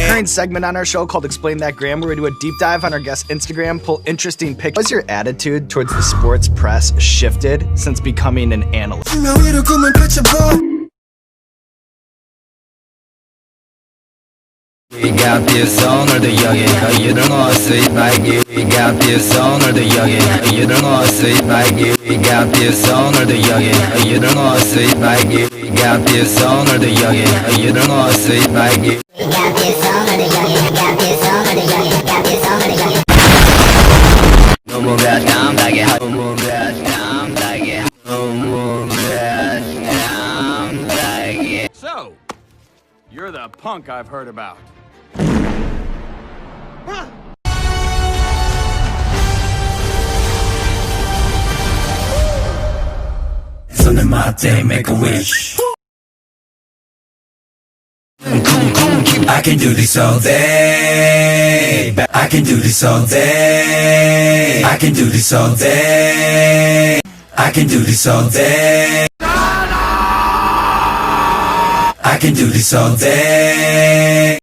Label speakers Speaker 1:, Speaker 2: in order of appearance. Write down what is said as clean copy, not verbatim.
Speaker 1: Current segment on our show called Explain That Graham, where we do a deep dive on our guest's Instagram, pull interesting pictures. How has your attitude towards the sports press shifted since becoming an analyst?
Speaker 2: We got this 오늘도 여기 You don't know sweet like you We got this 오늘도 여기 You don't know sweet like you We got this 오늘도 여기 You don't know sweet like you We got this 오늘도 여기 You don't know sweet like you We got this 오늘도 여기 Got this 오늘도 여기 Got this 오늘도 여기 너무 가담하게 너무 가담하게 너무 가담하게
Speaker 3: So, you're the punk I've heard about.
Speaker 2: 손을 맞대 make a wish I can do this all day I can do this all day I can do this all day I can do this all day I can do this all day